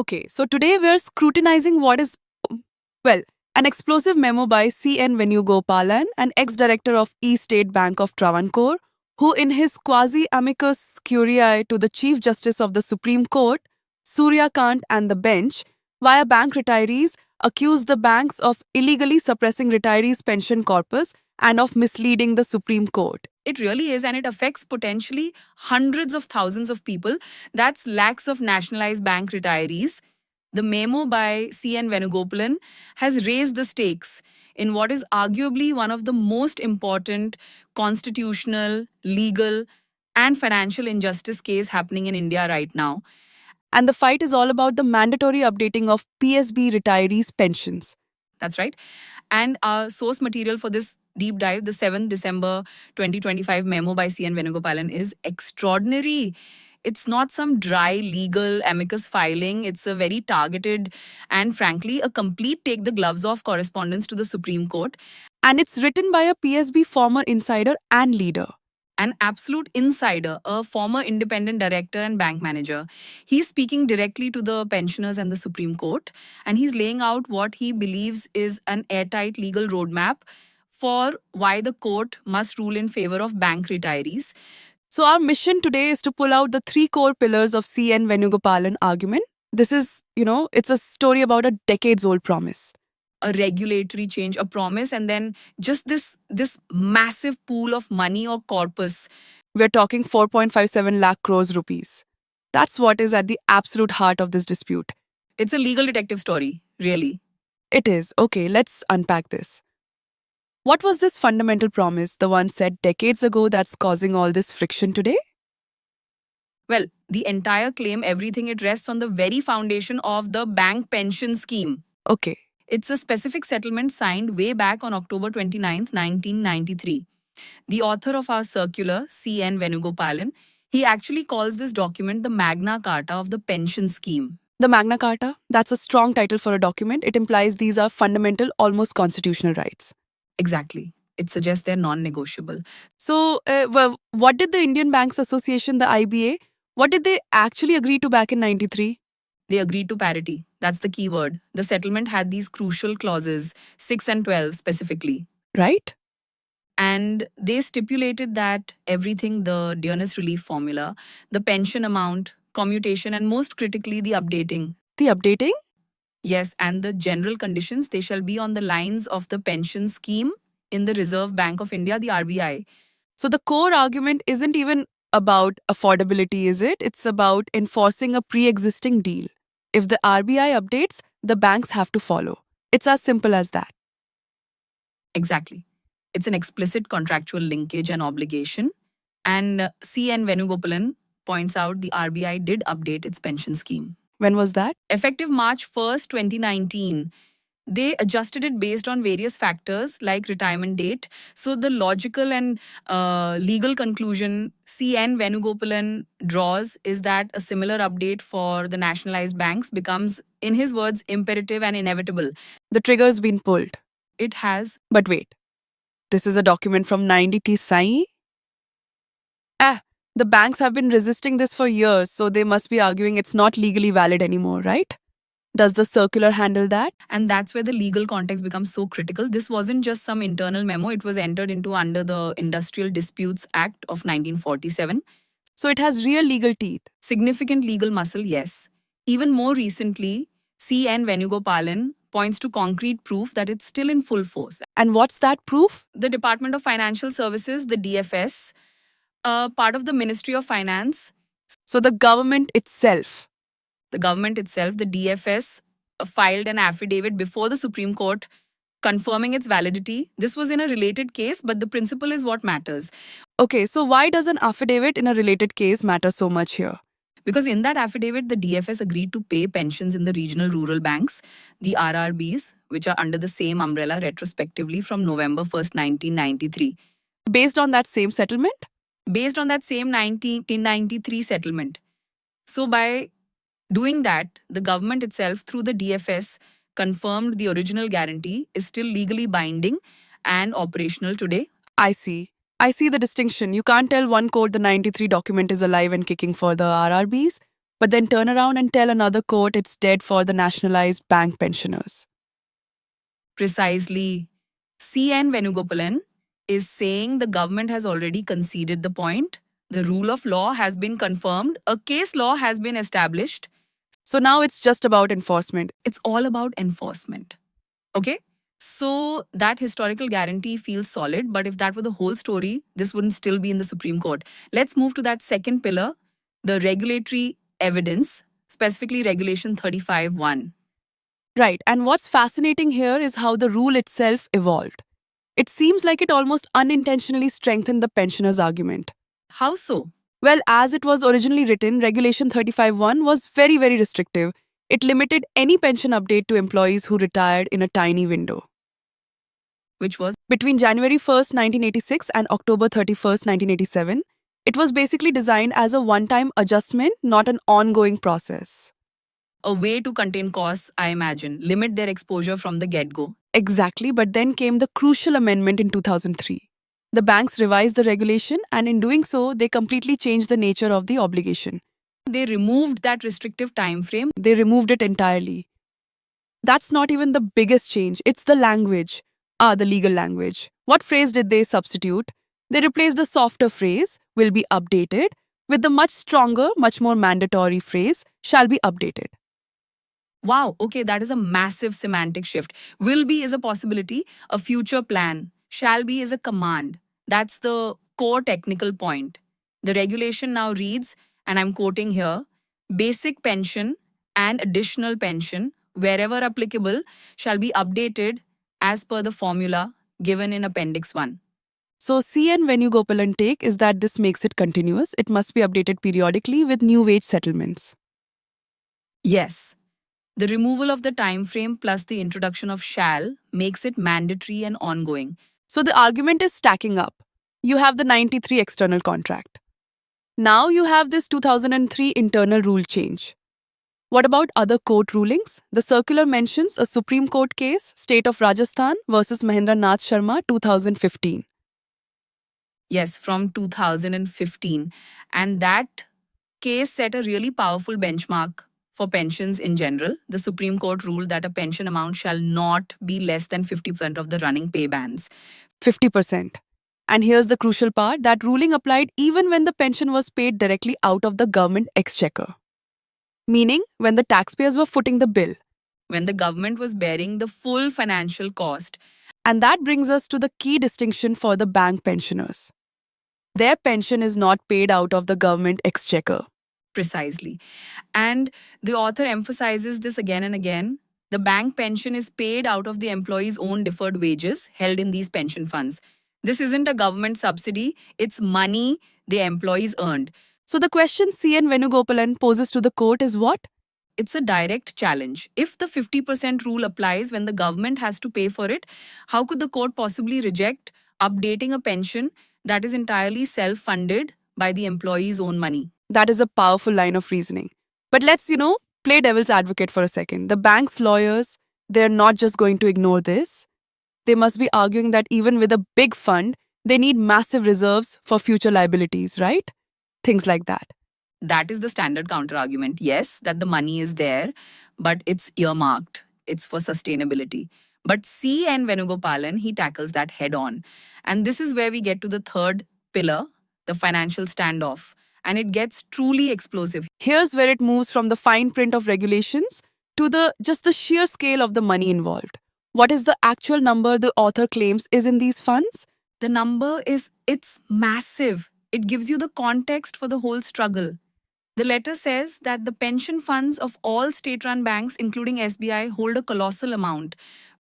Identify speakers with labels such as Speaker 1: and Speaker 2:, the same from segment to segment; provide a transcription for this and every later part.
Speaker 1: Okay, so today we're scrutinizing what is, well, an explosive memo by C.N. Venugopalan, an ex-director of East State Bank of Travancore, who in his quasi-amicus curiae to the Chief Justice of the Supreme Court, Surya, Kant and the bench, via bank retirees, accused the banks of illegally suppressing retirees' pension corpus and of misleading the Supreme Court.
Speaker 2: It really is, and it affects potentially hundreds of thousands of people. That's lakhs of nationalized bank retirees. The memo by C.N. Venugopalan has raised the stakes in what is arguably one of the most important constitutional, legal, and financial injustice case happening in India right now.
Speaker 1: And the fight is all about the mandatory updating of PSB retirees' pensions.
Speaker 2: That's right. And our source material for this deep dive, the 7th December 2025 memo by C.N. Venugopalan, is extraordinary. It's not some dry legal amicus filing. It's a very targeted and, frankly, a complete take the gloves off correspondence to the Supreme Court.
Speaker 1: And it's written by a PSB former insider and leader.
Speaker 2: An absolute insider, a former independent director and bank manager. He's speaking directly to the pensioners and the Supreme Court, and he's laying out what he believes is an airtight legal roadmap for why the court must rule in favor of bank retirees.
Speaker 1: So, our mission today is to pull out the three core pillars of C.N. Venugopalan argument. This is, it's a story about a decades old promise.
Speaker 2: A regulatory change, a promise, and then just this massive pool of money or corpus.
Speaker 1: We're talking 4.57 lakh crores rupees. That's what is at the absolute heart of this dispute.
Speaker 2: It's a legal detective story, really.
Speaker 1: It is. Okay, let's unpack this. What was this fundamental promise, the one said decades ago, that's causing all this friction today?
Speaker 2: Well, the entire claim, everything, it rests on the very foundation of the bank pension scheme.
Speaker 1: Okay.
Speaker 2: It's a specific settlement signed way back on October 29th, 1993. The author of our circular, C.N. Venugopalan, he actually calls this document the Magna Carta of the pension scheme.
Speaker 1: The Magna Carta, that's a strong title for a document. It implies these are fundamental, almost constitutional rights.
Speaker 2: Exactly. It suggests they're non-negotiable.
Speaker 1: So, what did the Indian Banks Association, the IBA, what did they actually agree to back in 93?
Speaker 2: They agreed to parity. That's the key word. The settlement had these crucial clauses, 6 and 12 specifically.
Speaker 1: Right?
Speaker 2: And they stipulated that everything, the dearness relief formula, the pension amount, commutation, and most critically, the updating.
Speaker 1: The updating?
Speaker 2: Yes, and the general conditions, they shall be on the lines of the pension scheme in the Reserve Bank of India, the RBI.
Speaker 1: So the core argument isn't even about affordability, is it? It's about enforcing a pre-existing deal. If the RBI updates, the banks have to follow. It's as simple as that.
Speaker 2: Exactly. It's an explicit contractual linkage and obligation. And C.N. Venugopalan points out the RBI did update its pension scheme.
Speaker 1: When was that?
Speaker 2: Effective March 1st, 2019. They adjusted it based on various factors like retirement date. So the logical and legal conclusion C.N. Venugopalan draws is that a similar update for the nationalized banks becomes, in his words, imperative and inevitable.
Speaker 1: The trigger's been pulled.
Speaker 2: It has.
Speaker 1: But wait, this is a document from 93 Sai? The banks have been resisting this for years, so they must be arguing it's not legally valid anymore, right? Does the circular handle that?
Speaker 2: And that's where the legal context becomes so critical. This wasn't just some internal memo. It was entered into under the Industrial Disputes Act of 1947.
Speaker 1: So it has real legal teeth.
Speaker 2: Significant legal muscle, yes. Even more recently, C.N. Venugopalan points to concrete proof that it's still in full force.
Speaker 1: And what's that proof?
Speaker 2: The Department of Financial Services, the DFS, part of the Ministry of Finance.
Speaker 1: So the government itself.
Speaker 2: The government itself, the DFS, filed an affidavit before the Supreme Court confirming its validity. This was in a related case, but the principle is what matters.
Speaker 1: Okay, so why does an affidavit in a related case matter so much here?
Speaker 2: Because in that affidavit, the DFS agreed to pay pensions in the regional rural banks, the RRBs, which are under the same umbrella retrospectively from November 1st, 1993.
Speaker 1: Based on that same settlement?
Speaker 2: Based on that same 1993 settlement. So by doing that, the government itself, through the DFS, confirmed the original guarantee is still legally binding and operational today.
Speaker 1: I see the distinction. You can't tell one court the 93 document is alive and kicking for the RRBs, but then turn around and tell another court it's dead for the nationalized bank pensioners.
Speaker 2: Precisely. C.N. Venugopalan is saying the government has already conceded the point. The rule of law has been confirmed. A case law has been established.
Speaker 1: So now it's just about enforcement.
Speaker 2: It's all about enforcement. Okay? So that historical guarantee feels solid, but if that were the whole story, this wouldn't still be in the Supreme Court. Let's move to that second pillar, the regulatory evidence, specifically Regulation 35(1).
Speaker 1: Right, and what's fascinating here is how the rule itself evolved. It seems like it almost unintentionally strengthened the pensioners' argument.
Speaker 2: How so?
Speaker 1: Well, as it was originally written, Regulation 35(1) was very, very restrictive. It limited any pension update to employees who retired in a tiny window.
Speaker 2: Which was
Speaker 1: Between January 1st, 1986 and October 31st, 1987, it was basically designed as a one-time adjustment, not an ongoing process.
Speaker 2: a way to contain costs, I imagine, limit their exposure from the get-go.
Speaker 1: Exactly, but then came the crucial amendment in 2003. The banks revised the regulation, and in doing so, they completely changed the nature of the obligation.
Speaker 2: They removed that restrictive time frame.
Speaker 1: They removed it entirely. That's not even the biggest change, it's the language. The legal language. What phrase did they substitute? They replaced the softer phrase, will be updated, with the much stronger, much more mandatory phrase, shall be updated.
Speaker 2: Wow, okay, that is a massive semantic shift. Will be is a possibility, a future plan. Shall be is a command. That's the core technical point. The regulation now reads, and I'm quoting here, basic pension and additional pension, wherever applicable, shall be updated as per the formula given in Appendix 1.
Speaker 1: So, C.N. Venugopalan take is that this makes it continuous. It must be updated periodically with new wage settlements.
Speaker 2: Yes, the removal of the time frame plus the introduction of shall makes it mandatory and ongoing.
Speaker 1: So, the argument is stacking up. You have the 93 external contract. Now you have this 2003 internal rule change. What about other court rulings? The circular mentions a Supreme Court case, State of Rajasthan versus Mahendra Nath Sharma, 2015.
Speaker 2: Yes, from 2015. And that case set a really powerful benchmark for pensions in general. The Supreme Court ruled that a pension amount shall not be less than 50% of the running pay bands.
Speaker 1: 50%. And here's the crucial part, that ruling applied even when the pension was paid directly out of the government exchequer. Meaning, when the taxpayers were footing the bill.
Speaker 2: When the government was bearing the full financial cost.
Speaker 1: And that brings us to the key distinction for the bank pensioners. Their pension is not paid out of the government exchequer.
Speaker 2: Precisely. And the author emphasizes this again and again. The bank pension is paid out of the employee's own deferred wages held in these pension funds. This isn't a government subsidy, it's money the employees earned.
Speaker 1: So the question C.N. Venugopalan poses to the court is what?
Speaker 2: It's a direct challenge. If the 50% rule applies when the government has to pay for it, how could the court possibly reject updating a pension that is entirely self-funded by the employee's own money?
Speaker 1: That is a powerful line of reasoning. But let's, play devil's advocate for a second. The bank's lawyers, they're not just going to ignore this. They must be arguing that even with a big fund, they need massive reserves for future liabilities, right? Things like that.
Speaker 2: That is the standard counter-argument. Yes, that the money is there, but it's earmarked. It's for sustainability. But C.N. Venugopalan, he tackles that head-on. And this is where we get to the third pillar, the financial standoff. And it gets truly explosive.
Speaker 1: Here's where it moves from the fine print of regulations to just the sheer scale of the money involved. What is the actual number the author claims is in these funds?
Speaker 2: The number it's massive. It gives you the context for the whole struggle. The letter says that the pension funds of all state-run banks, including SBI, hold a colossal amount.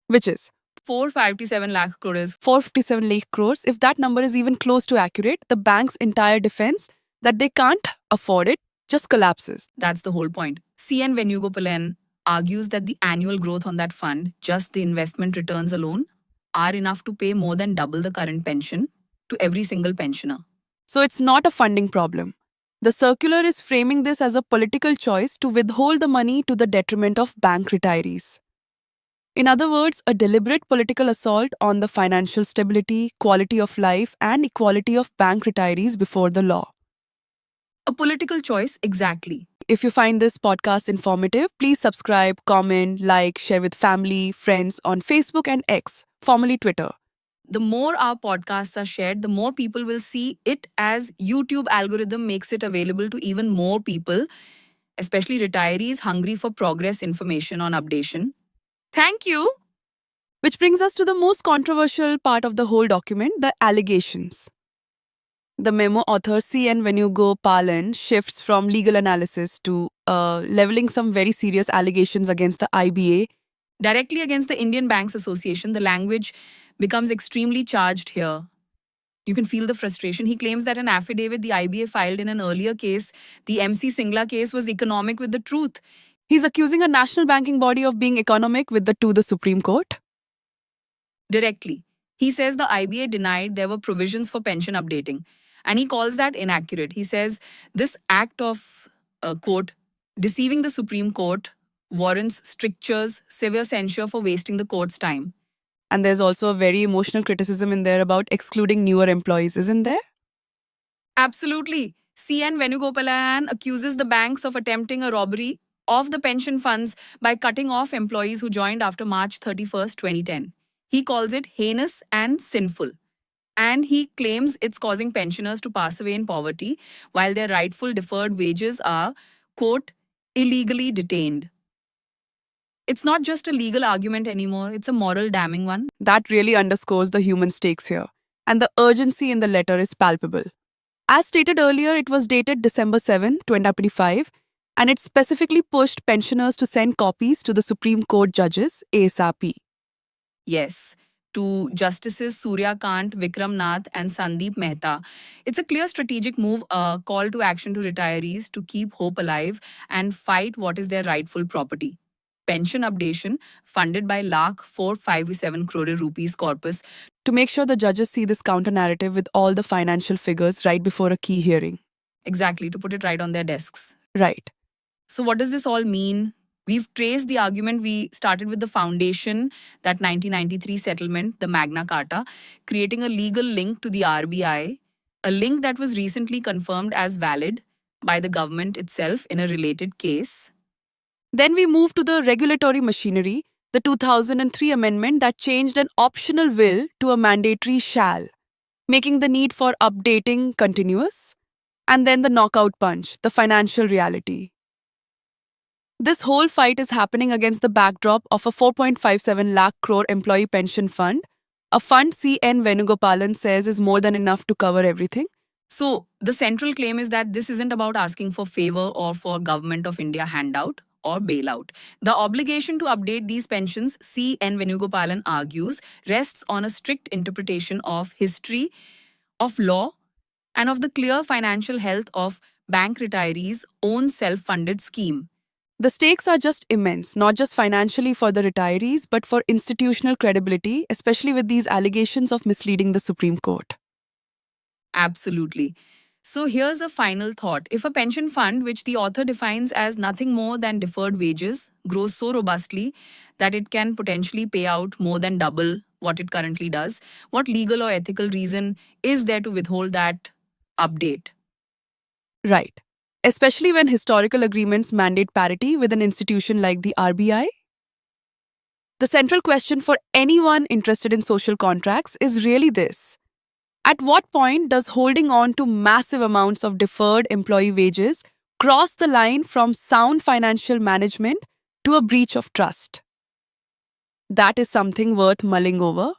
Speaker 1: Which is
Speaker 2: 457 lakh crores.
Speaker 1: 457 lakh crores. If that number is even close to accurate, the bank's entire defense that they can't afford it just collapses.
Speaker 2: That's the whole point. C.N. Venugopalan argues that the annual growth on that fund, just the investment returns alone, are enough to pay more than double the current pension to every single pensioner.
Speaker 1: So it's not a funding problem. The circular is framing this as a political choice to withhold the money to the detriment of bank retirees. In other words, a deliberate political assault on the financial stability, quality of life, and equality of bank retirees before the law.
Speaker 2: A political choice, exactly.
Speaker 1: if you find this podcast informative, please subscribe, comment, like, share with family, friends on Facebook and X, formerly Twitter.
Speaker 2: The more our podcasts are shared, the more people will see it, as YouTube algorithm makes it available to even more people, especially retirees hungry for progress information on Updation. Thank you.
Speaker 1: Which brings us to the most controversial part of the whole document, the allegations. The memo author C.N. Venugopalan shifts from legal analysis to leveling some very serious allegations against the IBA.
Speaker 2: Directly against the Indian Banks Association, the language becomes extremely charged here. You can feel the frustration. He claims that an affidavit the IBA filed in an earlier case, the MC Singla case, was economic with the truth.
Speaker 1: He's accusing a national banking body of being economic with the Supreme Court.
Speaker 2: Directly. He says the IBA denied there were provisions for pension updating, and he calls that inaccurate. He says this act of, quote, deceiving the Supreme Court warrants strictures, severe censure for wasting the court's time.
Speaker 1: And there's also a very emotional criticism in there about excluding newer employees, isn't there?
Speaker 2: Absolutely. C.N. Venugopalan accuses the banks of attempting a robbery of the pension funds by cutting off employees who joined after March 31st, 2010. He calls it heinous and sinful. And he claims it's causing pensioners to pass away in poverty while their rightful deferred wages are, quote, illegally detained. It's not just a legal argument anymore, it's a moral damning one.
Speaker 1: That really underscores the human stakes here. And the urgency in the letter is palpable. As stated earlier, it was dated December 7, 2025, and it specifically pushed pensioners to send copies to the Supreme Court judges ASAP.
Speaker 2: Yes, to Justices Surya, Kant, Vikram Nath, and Sandeep Mehta. It's a clear strategic move, a call to action to retirees to keep hope alive and fight what is their rightful property. Pension updation, funded by Lakh 457 crore rupees corpus.
Speaker 1: To make sure the judges see this counter narrative with all the financial figures right before a key hearing.
Speaker 2: Exactly, to put it right on their desks.
Speaker 1: Right.
Speaker 2: So, what does this all mean? We've traced the argument. We started with the foundation, that 1993 settlement, the Magna Carta, creating a legal link to the RBI, a link that was recently confirmed as valid by the government itself in a related case.
Speaker 1: Then we move to the regulatory machinery, the 2003 amendment that changed an optional will to a mandatory shall, making the need for updating continuous. And then the knockout punch, the financial reality. This whole fight is happening against the backdrop of a 4.57 lakh crore employee pension fund, a fund C.N. Venugopalan says is more than enough to cover everything.
Speaker 2: So, the central claim is that this isn't about asking for favor or for Government of India handout or bailout. The obligation to update these pensions, C.N. Venugopalan argues, rests on a strict interpretation of history, of law, and of the clear financial health of bank retirees' own self-funded scheme.
Speaker 1: The stakes are just immense, not just financially for the retirees, but for institutional credibility, especially with these allegations of misleading the Supreme Court.
Speaker 2: Absolutely. So here's a final thought. If a pension fund, which the author defines as nothing more than deferred wages, grows so robustly that it can potentially pay out more than double what it currently does, what legal or ethical reason is there to withhold that update?
Speaker 1: Right. Especially when historical agreements mandate parity with an institution like the RBI. The central question for anyone interested in social contracts is really this. At what point does holding on to massive amounts of deferred employee wages cross the line from sound financial management to a breach of trust? That is something worth mulling over.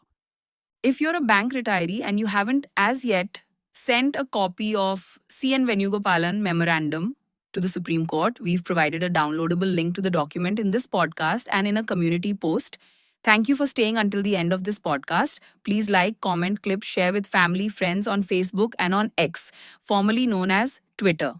Speaker 2: If you're a bank retiree and you haven't as yet sent a copy of C.N. Venugopalan memorandum to the Supreme Court, we've provided a downloadable link to the document in this podcast and in a community post. Thank you for staying until the end of this podcast. Please like, comment, clip, share with family, friends on Facebook and on X, formerly known as Twitter.